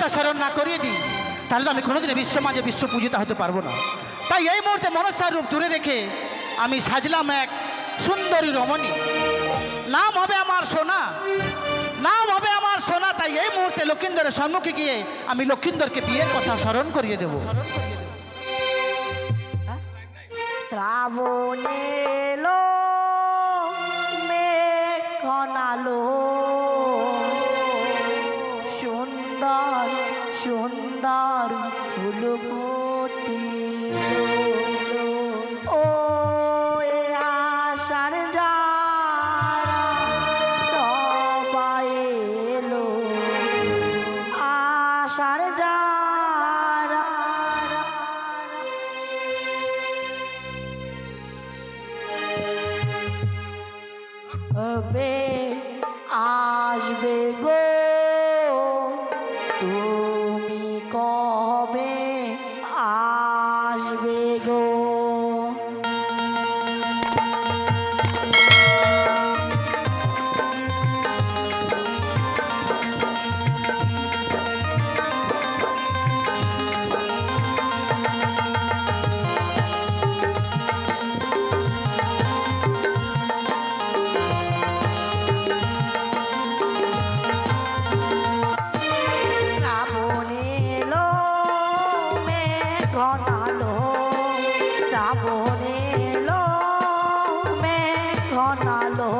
কথা স্মরণ না করিয়ে দিই তাহলে তো আমি কোনোদিন বিশ্ব মাঝে বিশ্ব পূজিতা হতে পারবো না। তাই এই মুহূর্তে মনসার রূপ দূরে রেখে আমি সাজলাম এক সুন্দরী রমণী। নাম হবে আমার সোনা, নাম হবে আমার সোনা। তাই এই মুহূর্তে লক্ষিন্দরের সম্মুখে গিয়ে আমি লক্ষিন্দরকে বিয়ের কথা স্মরণ করিয়ে দেব। শ্রাবণ এলো মেঘ ঘনালো, সুন্দর সুন্দর ফুল ফুটিলো। ও এ আশার যারা সবাই এলো, আশার যারা বে আসবে গো, তুমি কবে আসবে গো। শ্রাবণ এলো মেঘ ঘনালো, শ্রাবণ এলো মেঘ ঘনালো,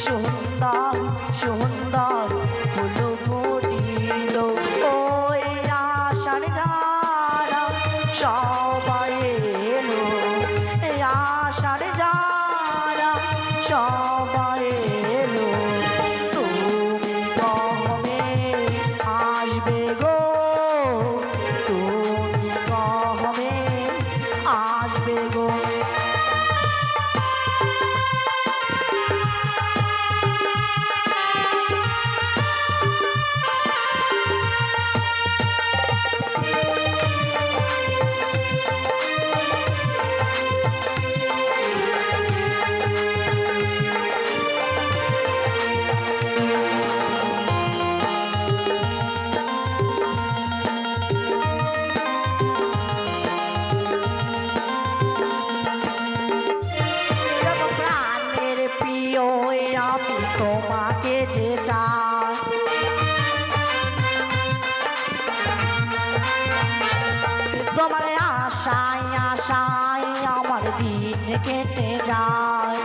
সুন্দর সুন্দর ফুল ফুটিল। ওই আশার ধারা সবাই এলো, এই আশার যারা সবাই এলো, তুমি কবে আসবে গো, তুমি কবে আসবে গো। প্রাণের প্রিয় আমি তোমাকে যে চাই, তোমার আশায় আশায় আমার দিন কেটে যায়।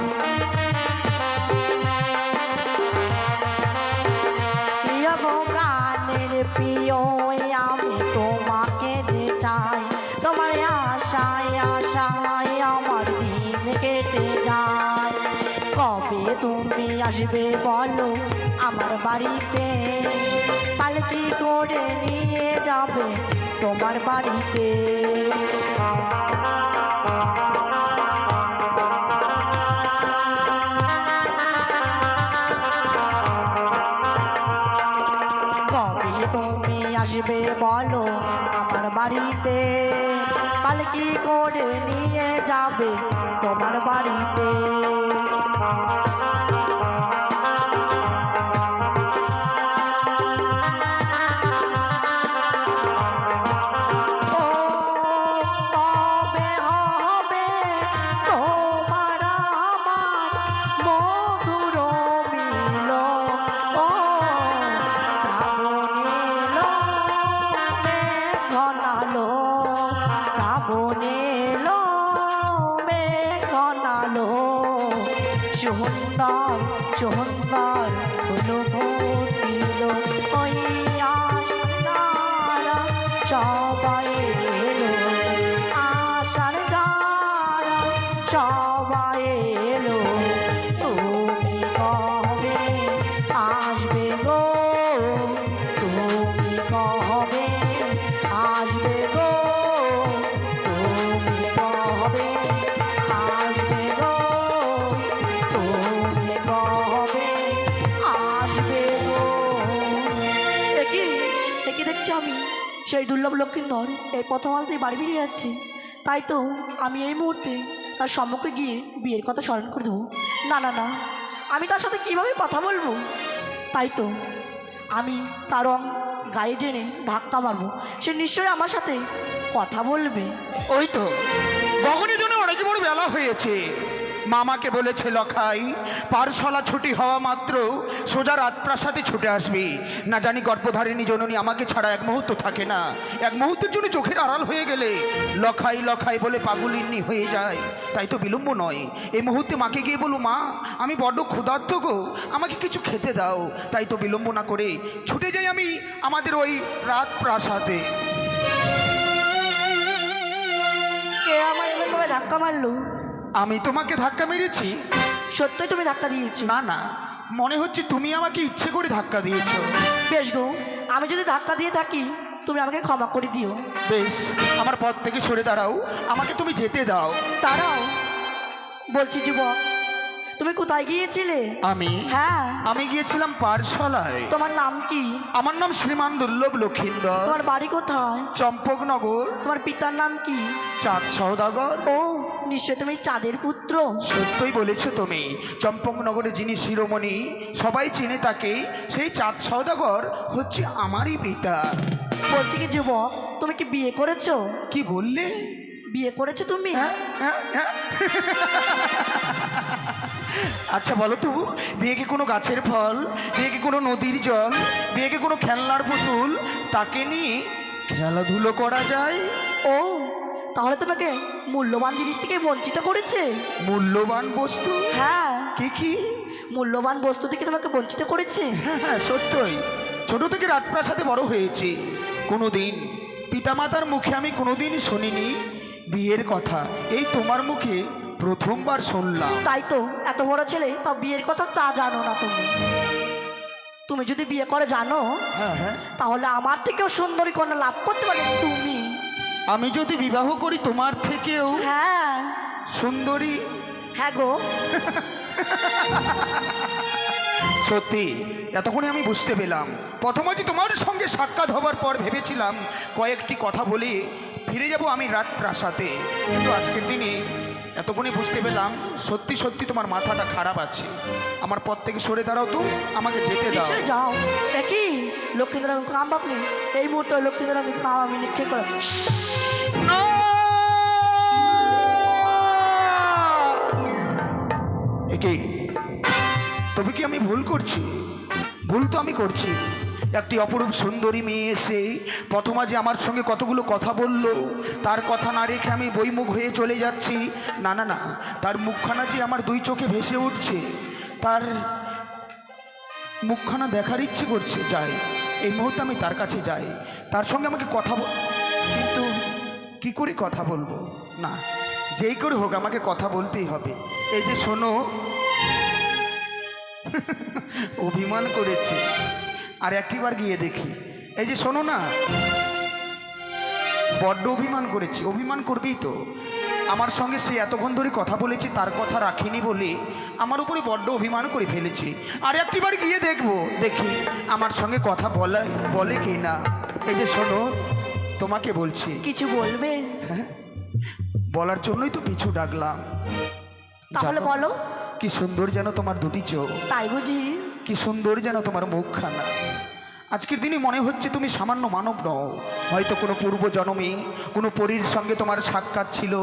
প্রাণের প্রিয় আমি তোমাকে যে চাই, তোমার আশায় আশায় আমার দিন কেটে যায়। কবে তুমি আসবে বলো আমার বাড়িতে, পালকি করে নিয়ে যাবে তোমার বাড়িতে। কবে তুমি আসবে বলো আমার বাড়িতে, পালকি করে নিয়ে যাবে তোমার বাড়িতে। ও কবে হবে তোমার আমার মধুর মিলন। ও শ্রাবণ এলো মেঘ ঘনালো, শ্রাবণ এলো মেঘ ঘনালো, সুন্দর সুন্দর ফুল ফুটিল। ওই আশার সবাই এলো, আশার যারা সবাই এলো, তুমি কবে আসবে গো, তুমি কবে আসবে গো, তুমি কবে আসবে গো, তুমি কবে আসবে গো। একই দেখছি আমি সেই দুর্লভ লক্ষিন্দর এই প্রথম আসতেই বাড়ি ফিরে যাচ্ছি। তাই তো আমি এই মুহূর্তে তার সম্মুখে গিয়ে বিয়ের কথা স্মরণ করে দেবো। না না না, আমি তার সাথে কীভাবে কথা বলবো? তাই তো আমি তার রং গায়ে জেনে ধাক্কা মারবো, সে নিশ্চয়ই আমার সাথে কথা বলবে। ওই তো গগনের জন্য অনেক বড় বেলা হয়েছে। মামাকে বলেছে লখাই পারশালা ছুটি হওয়া মাত্র সোজা রাজপ্রাসাদে ছুটে আসবি, না জানি গর্ভধারিণী জননী আমাকে ছাড়া এক মুহূর্ত থাকে না, এক মুহূর্তের জন্য চোখের আড়াল হয়ে গেলে লখাই লখাই বলে পাগলিনী হয়ে যায়। তাই তো বিলম্ব নয়, এই মুহূর্তে মাকে গিয়ে বলো, মা আমি বড্ড ক্ষুধার্ত গো, আমাকে কিছু খেতে দাও। তাই তো বিলম্ব না করে ছুটে যাই আমি আমাদের ওই রাজপ্রাসাদে। কে আমার এমনভাবে ধাক্কা মারলো? আমি তোমাকে ধাক্কা মেরেছি? সত্যই তুমি ধাক্কা দিয়েছো? না না, মনে হচ্ছে তুমি আমাকে ইচ্ছে করে ধাক্কা দিয়েছো। বেশ গো, আমি যদি ধাক্কা দিয়ে থাকি তুমি আমাকে ক্ষমা করে দিও। বেশ, আমার পথ থেকে সরে দাঁড়াও, আমাকে তুমি যেতে দাও। তারাও বলছি যুবক, তুমি কোথায় গিয়েছিলে? আমি হ্যাঁ, আমি গিয়েছিলাম পারশালায়। তোমার নাম কি? আমার নাম শ্রীমান দুর্লভ লক্ষিন্দর। তোমার বাড়ি কোথায়? চম্পকনগর। তোমার পিতার নাম কি? চাঁদ সওদাগর। ও, নিশ্চয় তুমি চাঁদের পুত্র। সত্যই বলেছ তুমি, চম্পকনগরে যিনি শিরোমণি সবাই চেনে তাকে, সেই চাঁদ সওদাগর হচ্ছে আমারই পিতা। বলছি কি যুবক, তুমি কি বিয়ে করেছো? কি বললে? বিয়ে করেছো তুমি? হ্যাঁ, হ্যাঁ, হ্যাঁ। আচ্ছা বলো তো, বিয়ে কি কোনো গাছের ফল, বিয়ে কি কোনো নদীর জল, বিয়ে কি কোনো খেলনার পুতুল, তাকে নিয়ে খেলাধুলো করা যায়? ও, তাহলে তোমাকে মূল্যবান জিনিস থেকে বঞ্চিত করেছে? মূল্যবান বস্তু? হ্যাঁ, কি কি? মূল্যবান বস্তু থেকে তোমাকে বঞ্চিত করেছে। হ্যাঁ হ্যাঁ, সত্যই। ছোট থেকে রাজপ্রাসাদে বড় হয়েছি, কোনোদিন পিতামাতার মুখে আমি কোনোদিনই শুনিনি বিয়ের কথা। এই তোমার মুখে প্রথমবার শুনলাম। তাই তো, এত বড় ছেলে তা বিয়ের কথা তা জানো না তুমি। তুমি যদি বিয়ে করে জানো, হ্যাঁ হ্যাঁ, তাহলে আমার থেকেও সুন্দরী কন্যা লাভ করতে পারবে তুমি। আমি যদি বিবাহ করি তোমার থেকেও হ্যাঁ সুন্দরী? হ্যাঁ গো। সত্যি এতক্ষণে আমি বুঝতে পেলাম। প্রথমে যে তোমার সঙ্গে সাক্ষাৎ হবার পর ভেবেছিলাম কয়েকটি কথা বলে ফিরে যাব আমি রাজপ্রাসাদে, কিন্তু আজকের দিনে এতক্ষণে বুঝতে পেলাম সত্যি সত্যি তোমার মাথাটা খারাপ আছে। আমার পথ থেকে সরে দাঁড়াও তো, আমাকে যেতে দাও। নিশ্চয় যাও। দেখি লক্ষ্মীন্দর কাম আপনি এই মুহূর্তে লক্ষ্মীন্দর কাম আমি নিক্ষেপ করে। একে তবে কি আমি ভুল করছি? ভুল তো আমি করছি। একটি অপরূপ সুন্দরী মেয়ে এসে প্রথমা যে আমার সঙ্গে কতগুলো কথা বলল, তার কথা না রেখে আমি বইমুখ হয়ে চলে যাচ্ছি। না না না, তার মুখখানা যে আমার দুই চোখে ভেসে উঠছে, তার মুখখানা দেখার ইচ্ছে করছে। যাই, এই মুহূর্তে আমি তার কাছে যাই, তার সঙ্গে আমাকে কথা কিন্তু কি করে কথা বলবো? না, যেই করে হোক আমাকে কথা বলতেই হবে। এই যে শোনো, অভিমান করেছে, আর একটিবার গিয়ে দেখি। এই যে শোনো না, বড্ড অভিমান করেছি। অভিমান করবেই তো, আমার সঙ্গে সে এতক্ষণ ধরে কথা বলেছে, তার কথা রাখিনি বলে আমার উপরে বড্ড অভিমান করে ফেলেছে। আর একটিবার গিয়ে দেখবো, দেখি আমার সঙ্গে কথা বলে কি না। এই যে শোনো, তোমাকে বলছি। কিছু বলবে? হ্যাঁ, বলার জন্যই তো পিছু ডাকলাম। তাহলে জানো, বলো। কি সুন্দর যেন তোমার দুটি চোখ, তাই বুঝি? কি সুন্দর যেন তোমার মুখখানা। আজকের দিনে মনে হচ্ছে তুমি সামান্য মানব নও, হয়তো কোনো পূর্ব জন্মে কোনো পরীর সঙ্গে তোমার সাক্ষাৎ ছিল,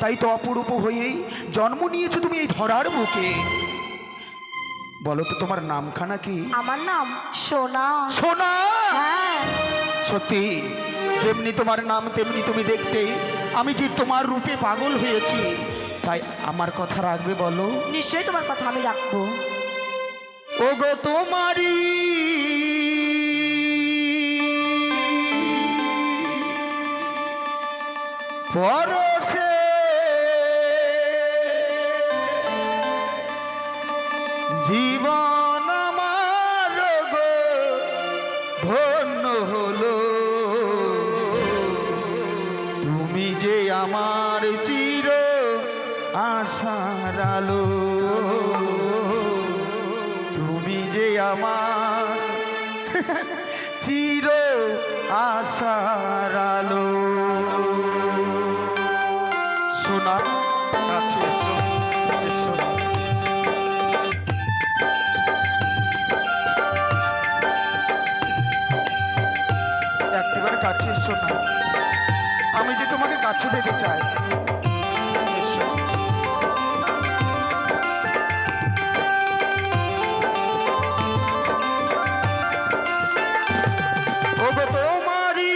তাই তো অপরূপ হয়েই জন্ম নিয়েছো তুমি এই ধরার বুকে। বলো তো তোমার নামখানা কি? আমার নাম সোনা। সোনা? হ্যাঁ। সত্যি, যেমনি তোমার নাম তেমনি তুমি দেখতে। আমি যে তোমার রূপে পাগল হয়েছি, তাই আমার কথা রাখবে বলো? নিশ্চয়ই তোমার কথা আমি রাখবো। ও গো তোমারি পরশে জীবন আমার গো ধন্য হলো, তুমি যে আমার চির আশার আলো, তুমি যে আমার চির আশার আলো। শোনা আছে, একটিবার কাছে এসো না, আমি যে তোমাকে কাছে পেতে চাই। এসো। ওগো তোমারই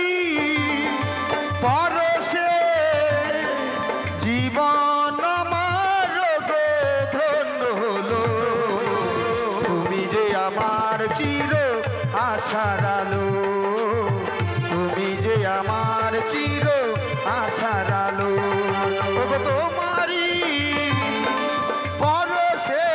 পরশে জীবন আমার গো ধন্য হলো, তুমি যে আমার চির আশার আলো, তুমি যে আমার চির আশার আলো। ওগো তোমারই পরশে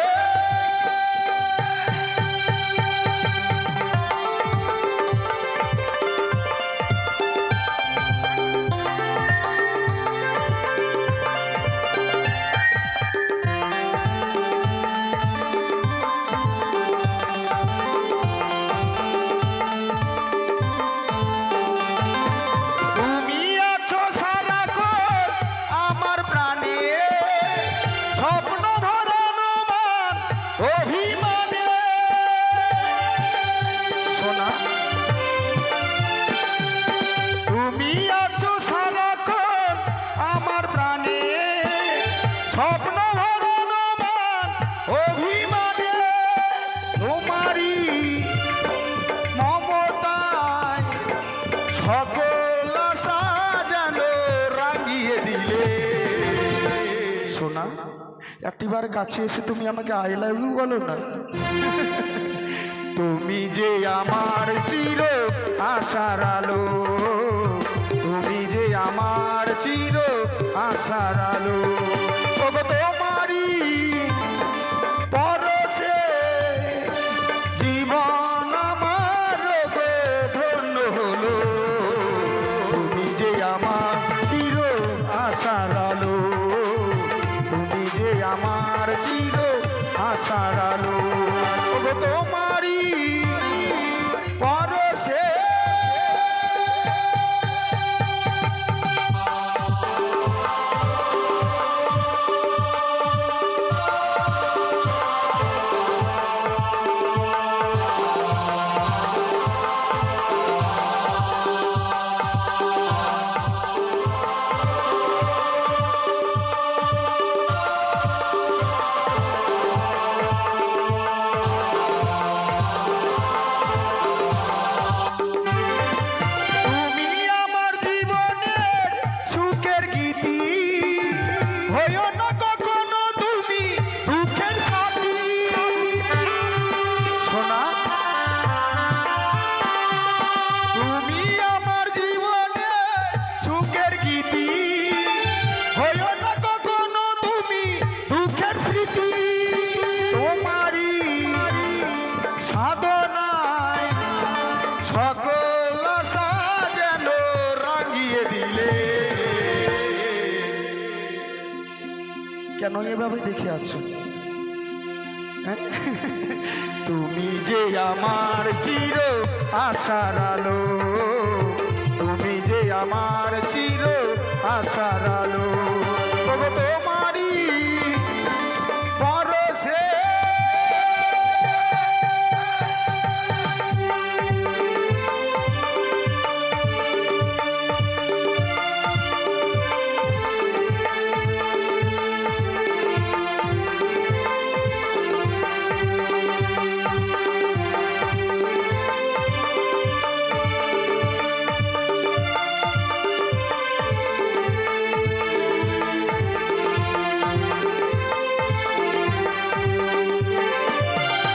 তুমি আছো সারাক্ষণ আমার প্রাণে, স্বপ্ন ভরানো মান অভিমানে। সোনা তুমি আছো সারাক্ষণ আমার প্রাণে, স্বপ্ন ভরানো মান অভিমানে। তোমারই মমতায় সকল সাজানো রাঙিয়ে দিলে। সোনা একটিবার কাছে এসে তুমি আমাকে আই লাভ ইউ বলো না। তুমি যে আমার চির আশার আলো, তুমি যে আমার চির আশার আলো। ওগো তোমারই পরশে জীবন আমার গো ধন্য হলো, তুমি যে আমার চির আশার আলো, তুমি যে আমার চির আশার আলো। ওগো তোমারই পরশে তুমি আমার জীবনের সুখের গীতি, হইও না কখনো তুমি দুঃখের সাথী। সোনা তুমি আমার জীবনের সুখের গীতি, হইও না কখনো তুমি দুঃখের স্মৃতি। তোমারই সাধনায় সকল আশা যেন রাঙিয়ে দিলে। কেন এভাবে দেখে আছো? হ্যাঁ? তুমি যে আমার চির আশার আলো, তুমি যে আমার চির আশার আলো। ওগো তোমারই পরশে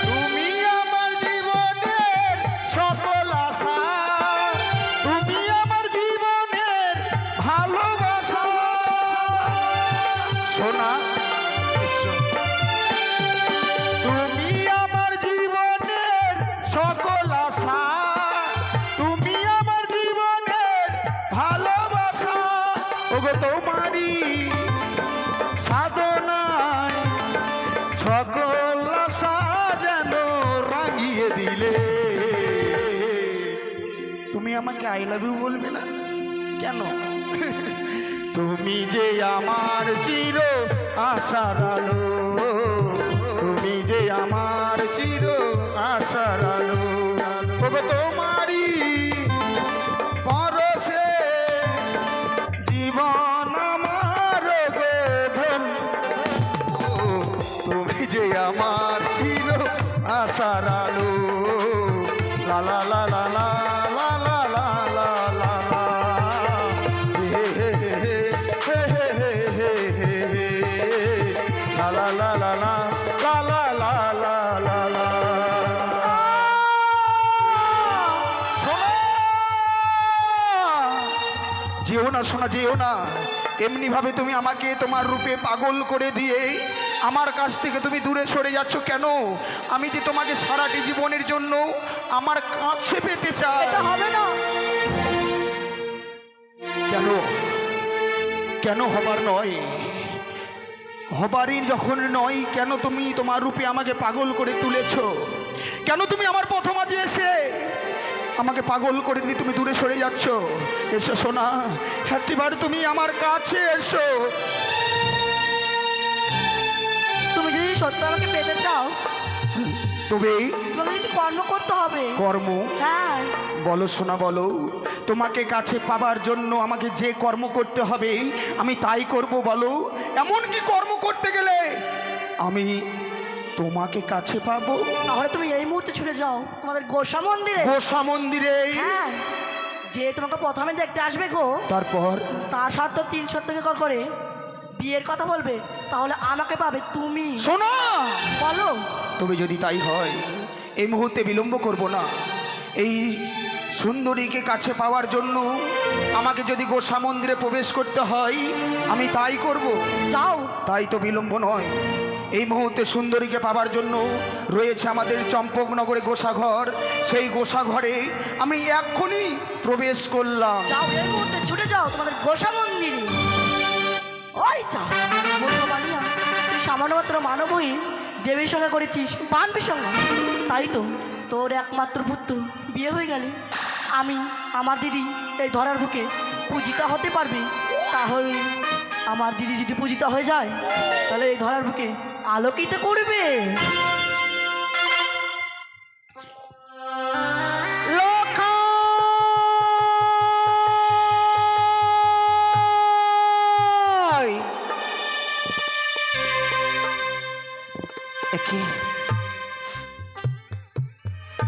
তুমি আমার জীবনের সকল আশা, তুমি আমার জীবনের ভালোবাসা। সোনা তুমি আমার জীবনের সকল আশা, তুমি আমার জীবনের ভালোবাসা। ওগো তোমারই সাধনায় সকল আশা যেন রাঙিয়ে দিলে। তুমি আমাকে আই লাভ ইউ বলবে না কেন? তুমি যে আমার চির আশার আলো, তুমি যে আমার চির আশার আলো। ওগো তোমারই আমার চির আশার আলো লা লা লা লা লা লা লা লা লা লা লা হে হে হে হে হে হে হে হে হে লা লা লা লা লা লা লা লা লা লা লা যেও না শোনা, যেও না। এমনি ভাবে তুমি আমাকে তোমার রূপে পাগল করে দিয়ে আমার কাছ থেকে তুমি দূরে সরে যাচ্ছ কেন? আমি যে তোমাকে সারাটি জীবনের জন্য আমার কাছে পেতে চাই। এটা হবে না। কেন? কেন হবার নয়? হবারই যখন নয়, কেন তুমি তোমার রূপে আমাকে পাগল করে তুলেছ? কেন তুমি আমার পথ মাঝে এসে আমাকে পাগল করে দিয়ে তুমি দূরে সরে যাচ্ছ? এসো সোনা, একটিবার তুমি আমার কাছে এসো। তুমি যদি সত্যি আমাকে পেতে চাও তবে তোমাকে কিছু কর্ম করতে হবে। কর্ম? হ্যাঁ। বলো সোনা, বলো। তোমাকে কাছে পাবার জন্য আমাকে যে কর্ম করতে হবে আমি তাই করব। বলো, এমন কি কর্ম করতে গেলে আমি তোমাকে কাছে পাবো? তাহলে তুমি এই মুহূর্তে ছুটে যাও তোমাদের গোসা মন্দিরে। গোসা মন্দিরে? হ্যাঁ, যে তোমাকে প্রথমে দেখতে আসবে গো, তারপর তার সাথে 3 সপ্তাহ করে বিয়ের কথা বলবে, তাহলে আমাকে পাবে তুমি। শোনো, বলো। তবে যদি তাই হয় এই মুহূর্তে বিলম্ব করব না। এই সুন্দরীকে কাছে পাওয়ার জন্য আমাকে যদি গোসা মন্দিরে প্রবেশ করতে হয় আমি তাই করব। যাও। তাই তো বিলম্ব নয়। এই মুহূর্তে সুন্দরীকে পাওয়ার জন্য রয়েছে আমাদের চম্পকনগরে গোসাঘর। সেই গোসাঘরে আমি এক্ষুনি প্রবেশ করলাম। যাও, এই মুহূর্তে ছুটে যাও তোমাদের গোসা মন্দিরে। ওই যাও। বানিয়া তুই সামান্য মাত্র মানবই দেবীর সঙ্গে করেছিস বানবীর সঙ্গে, তাই তো তোর একমাত্র পুত্র বিয়ে হয়ে গেলে আমি আমার দিদি এই ধরার বুকে পূজিতা হতে পারবে। তাহলে আমার দিদি যদি পূজিতা হয়ে যায় তাহলে এই ধরার বুকে আলোকিত করবে।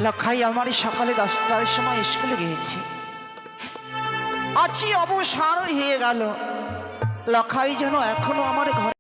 লখাই আমার সকালে 10টার সময় স্কুলে গিয়েছে, আজই অবসর হয়ে গেল। লখাই যেন এখনো আমার ঘরে